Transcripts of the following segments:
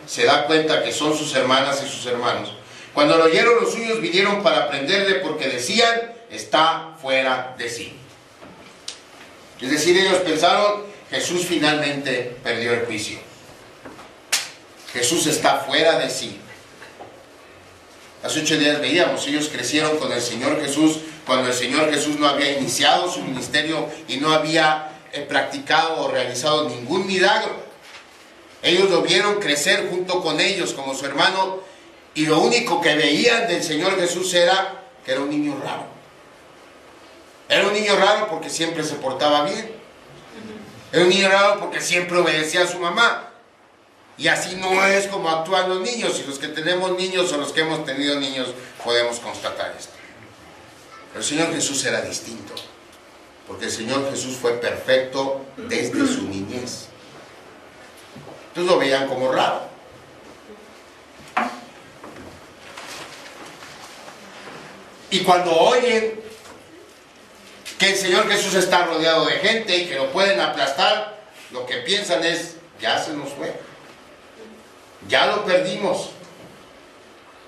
se da cuenta que son sus hermanas y sus hermanos. Cuando lo oyeron los suyos vinieron para prenderle porque decían, está fuera de sí. Es decir, ellos pensaron, Jesús finalmente perdió el juicio. Jesús está fuera de sí. Hace 8 días veíamos, ellos crecieron con el Señor Jesús, cuando el Señor Jesús no había iniciado su ministerio y no había practicado o realizado ningún milagro. Ellos lo vieron crecer junto con ellos como su hermano, y lo único que veían del Señor Jesús era que era un niño raro. Era un niño raro porque siempre se portaba bien. Era un niño raro porque siempre obedecía a su mamá. Y así no es como actúan los niños, y los que tenemos niños o los que hemos tenido niños podemos constatar esto. Pero el Señor Jesús era distinto, porque el Señor Jesús fue perfecto desde su niñez. Entonces lo veían como raro. Y cuando oyen que el Señor Jesús está rodeado de gente y que lo pueden aplastar, lo que piensan es, ya se nos fue. Ya lo perdimos.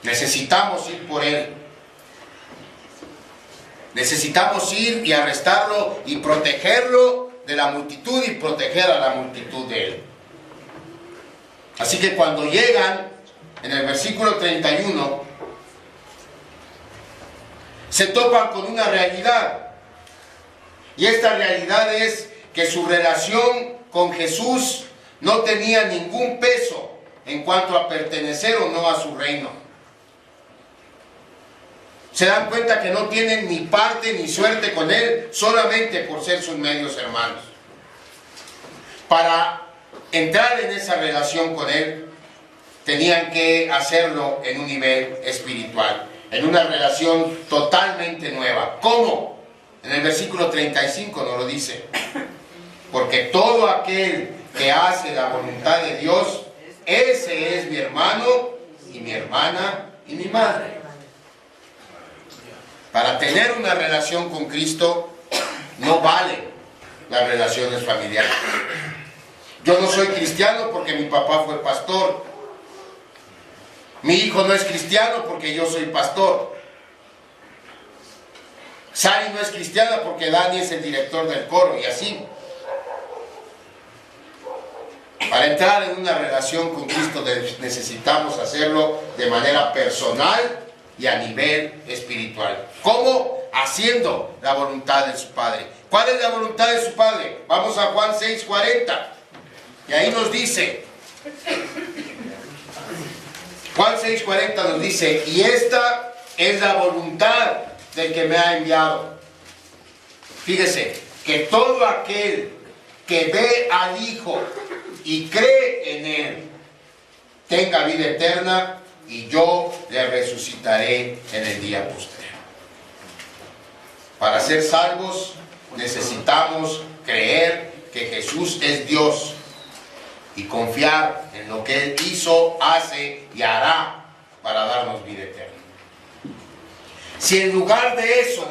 Necesitamos ir por Él. Necesitamos ir y arrestarlo y protegerlo de la multitud y proteger a la multitud de Él. Así que cuando llegan, en el versículo 31, se topan con una realidad. Y esta realidad es que su relación con Jesús no tenía ningún peso en cuanto a pertenecer o no a su reino. Se dan cuenta que no tienen ni parte ni suerte con Él solamente por ser sus medios hermanos. Para entrar en esa relación con Él, tenían que hacerlo en un nivel espiritual, en una relación totalmente nueva. ¿Cómo? En el versículo 35 nos lo dice. Porque todo aquel que hace la voluntad de Dios, ese es mi hermano y mi hermana y mi madre. Para tener una relación con Cristo no valen las relaciones familiares. Yo no soy cristiano porque mi papá fue pastor. Mi hijo no es cristiano porque yo soy pastor. Sari no es cristiana porque Dani es el director del coro, y así. Para entrar en una relación con Cristo necesitamos hacerlo de manera personal y a nivel espiritual. ¿Cómo? Haciendo la voluntad de su Padre. ¿Cuál es la voluntad de su Padre? Vamos a Juan 6:40. Y ahí nos dice, Juan 6:40 nos dice, y esta es la voluntad del que me ha enviado. Fíjese, que todo aquel que ve al Hijo y cree en Él, tenga vida eterna, y yo le resucitaré en el día postrero. Para ser salvos necesitamos creer que Jesús es Dios y confiar en lo que Él hizo, hace y hará para darnos vida eterna. Si en lugar de eso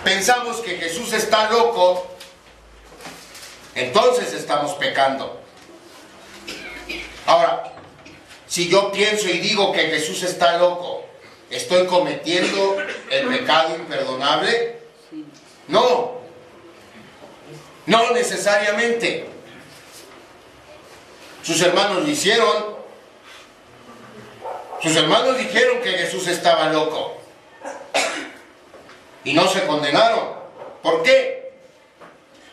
pensamos que Jesús está loco, entonces estamos pecando. Ahora, si yo pienso y digo que Jesús está loco, ¿estoy cometiendo el pecado imperdonable? No, no necesariamente. Sus hermanos lo hicieron. Sus hermanos dijeron que Jesús estaba loco y no se condenaron. ¿Por qué?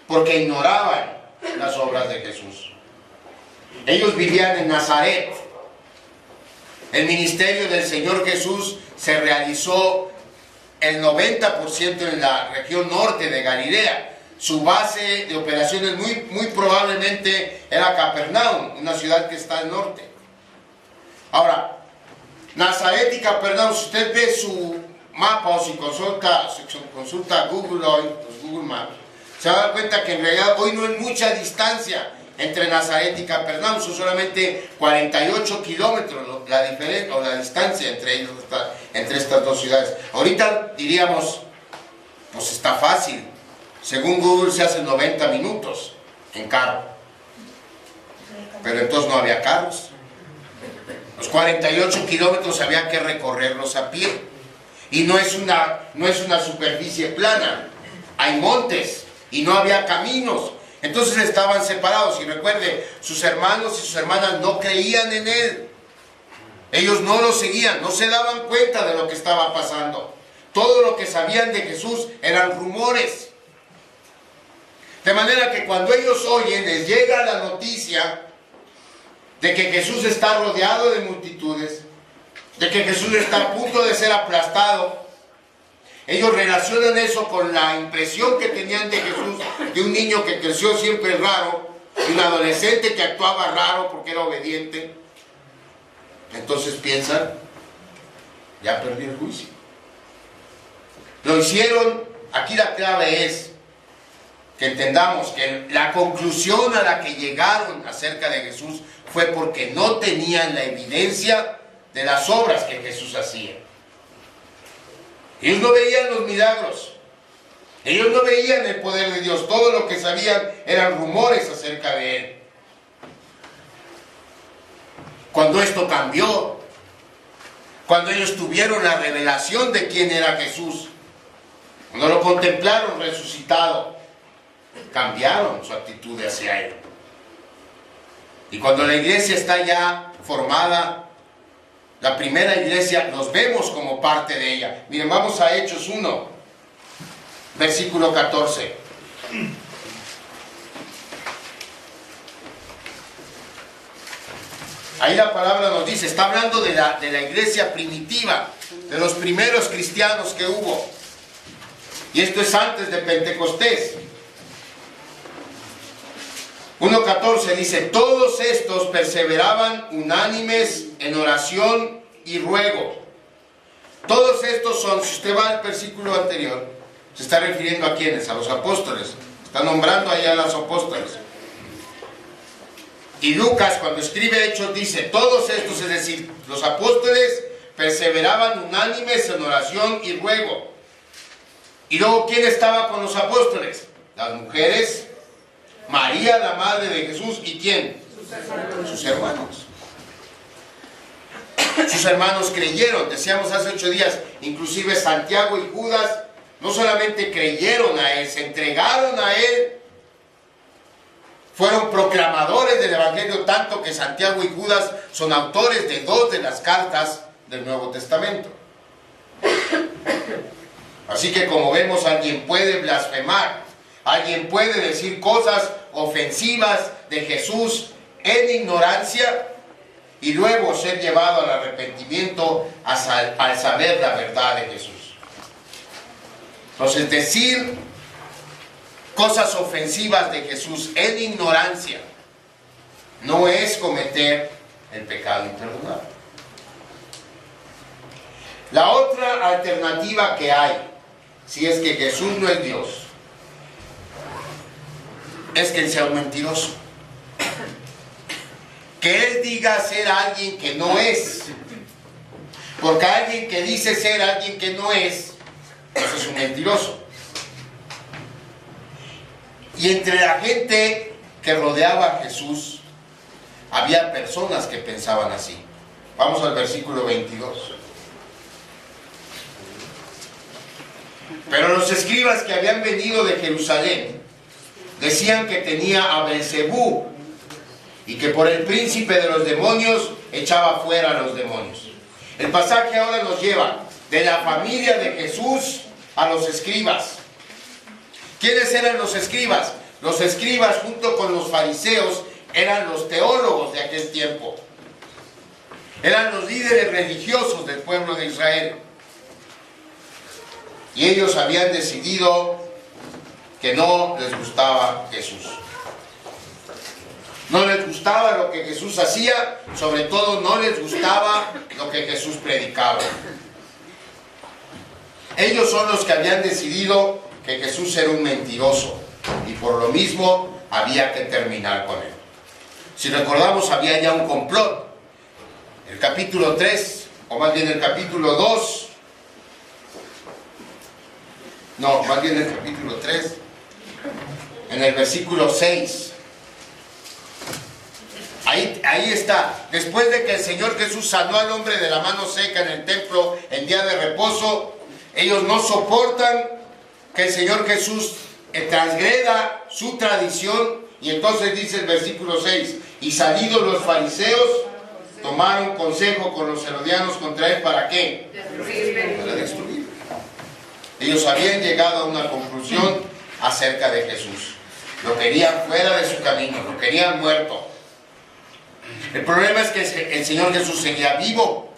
Porque ignoraban las obras de Jesús. Ellos vivían en Nazaret. El ministerio del Señor Jesús se realizó el 90% en la región norte de Galilea. Su base de operaciones muy probablemente era Capernaum, una ciudad que está al norte. Ahora, Nazaret y Capernaum, si usted ve su mapa o si consulta Google hoy, los Google Maps, se va a dar cuenta que en realidad hoy no hay mucha distancia entre Nazaret y Capernaum, son solamente 48 kilómetros la diferencia o la distancia entre estas dos ciudades. Ahorita diríamos, pues está fácil. Según Google se hace 90 minutos en carro. pero entonces no había carros. Los 48 kilómetros había que recorrerlos a pie. Y no es una superficie plana. Hay montes y no había caminos. Entonces estaban separados. Y recuerde, sus hermanos y sus hermanas no creían en él. Ellos no lo seguían, no se daban cuenta de lo que estaba pasando. Todo lo que sabían de Jesús eran rumores. De manera que cuando ellos oyen, les llega la noticia de que Jesús está rodeado de multitudes, de que Jesús está a punto de ser aplastado. Ellos relacionan eso con la impresión que tenían de Jesús, de un niño que creció siempre raro, de un adolescente que actuaba raro porque era obediente. Entonces piensan, ya perdí el juicio. Lo hicieron, aquí la clave es que entendamos que la conclusión a la que llegaron acerca de Jesús fue porque no tenían la evidencia de las obras que Jesús hacía. Ellos no veían los milagros, ellos no veían el poder de Dios, todo lo que sabían eran rumores acerca de él. Cuando esto cambió, cuando ellos tuvieron la revelación de quién era Jesús, cuando lo contemplaron resucitado, cambiaron su actitud hacia él. Y cuando la iglesia está ya formada, la primera iglesia, nos vemos como parte de ella. Miren, vamos a Hechos 1, versículo 14. Ahí la palabra nos dice, está hablando de la iglesia primitiva, de los primeros cristianos que hubo. Y esto es antes de Pentecostés. 1:14 dice, todos estos perseveraban unánimes en oración y ruego. Todos estos son, si usted va al versículo anterior, se está refiriendo a quiénes, a los apóstoles. Está nombrando allá a los apóstoles. Y Lucas, cuando escribe Hechos, dice, todos estos, es decir, los apóstoles perseveraban unánimes en oración y ruego. Y luego, ¿quién estaba con los apóstoles? Las mujeres, María, la madre de Jesús, ¿y quién? Sus hermanos. Sus hermanos creyeron, decíamos hace 8 días, inclusive Santiago y Judas, no solamente creyeron a él, se entregaron a él, fueron proclamadores del Evangelio, tanto que Santiago y Judas son autores de 2 de las cartas del Nuevo Testamento. Así que como vemos, alguien puede blasfemar, alguien puede decir cosas ofensivas de Jesús en ignorancia y luego ser llevado al arrepentimiento al saber la verdad de Jesús. Entonces, decir cosas ofensivas de Jesús en ignorancia no es cometer el pecado imperdonable. La otra alternativa que hay, si es que Jesús no es Dios, es que él sea un mentiroso. Que él diga ser alguien que no es. Porque alguien que dice ser alguien que no es, eso es un mentiroso. Y entre la gente que rodeaba a Jesús, había personas que pensaban así. Vamos al versículo 22. Pero los escribas que habían venido de Jerusalén decían que tenía a Belzebú y que por el príncipe de los demonios echaba fuera a los demonios. El pasaje ahora nos lleva de la familia de Jesús a los escribas. ¿Quiénes eran los escribas? Los escribas, junto con los fariseos, eran los teólogos de aquel tiempo. Eran los líderes religiosos del pueblo de Israel. Y ellos habían decidido que no les gustaba Jesús. No les gustaba lo que Jesús hacía, sobre todo no les gustaba lo que Jesús predicaba. Ellos son los que habían decidido que Jesús era un mentiroso y por lo mismo había que terminar con él. Si recordamos, había ya un complot. El capítulo 3, o más bien el capítulo 2, no, más bien el capítulo 3, en el versículo 6, Ahí está. Después de que el Señor Jesús sanó al hombre de la mano seca en el templo en día de reposo, ellos no soportan que el Señor Jesús transgreda su tradición. Y entonces dice el versículo 6, y salidos los fariseos, tomaron consejo con los herodianos contra él. ¿Para qué? Para destruirlo. Ellos habían llegado a una conclusión acerca de Jesús. Lo querían fuera de su camino, lo querían muerto. El problema es que el Señor Jesús seguía vivo.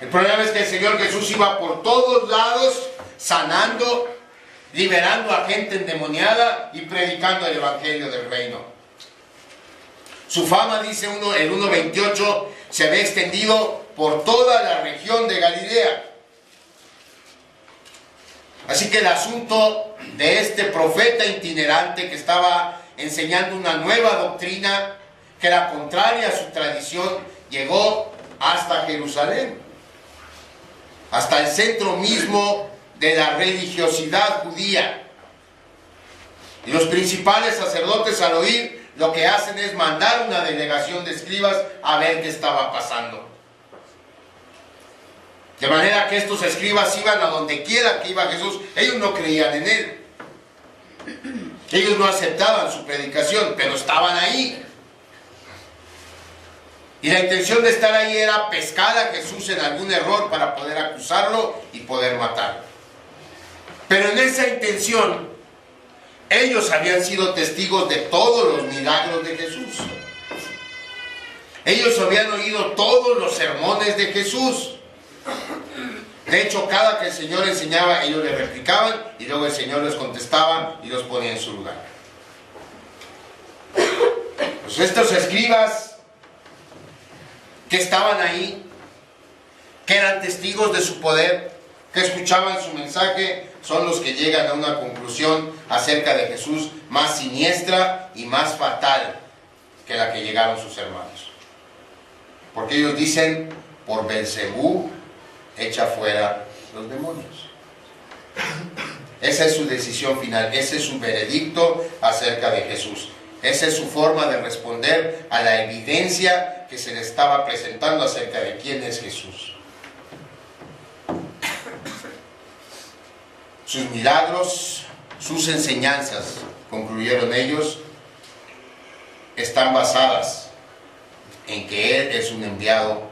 El problema es que el Señor Jesús iba por todos lados sanando, liberando a gente endemoniada y predicando el evangelio del reino. Su fama, dice el 1:28, se había extendido por toda la región de Galilea. Así que el asunto de este profeta itinerante que estaba enseñando una nueva doctrina que era contraria a su tradición, llegó hasta Jerusalén, hasta el centro mismo de la religiosidad judía. Y los principales sacerdotes, al oír, lo que hacen es mandar una delegación de escribas a ver qué estaba pasando. De manera que estos escribas iban a donde quiera que iba Jesús. Ellos no creían en él, ellos no aceptaban su predicación, pero estaban ahí. Y la intención de estar ahí era pescar a Jesús en algún error para poder acusarlo y poder matarlo. Pero en esa intención, ellos habían sido testigos de todos los milagros de Jesús. Ellos habían oído todos los sermones de Jesús. De hecho, cada que el Señor enseñaba, ellos le replicaban y luego el Señor les contestaba y los ponía en su lugar. Pues estos escribas que estaban ahí, que eran testigos de su poder, que escuchaban su mensaje, son los que llegan a una conclusión acerca de Jesús más siniestra y más fatal que la que llegaron sus hermanos. Porque ellos dicen, por Belcebú echa fuera los demonios. Esa es su decisión final, ese es su veredicto acerca de Jesús. Esa es su forma de responder a la evidencia que se le estaba presentando acerca de quién es Jesús. Sus milagros, sus enseñanzas, concluyeron ellos, están basadas en que Él es un enviado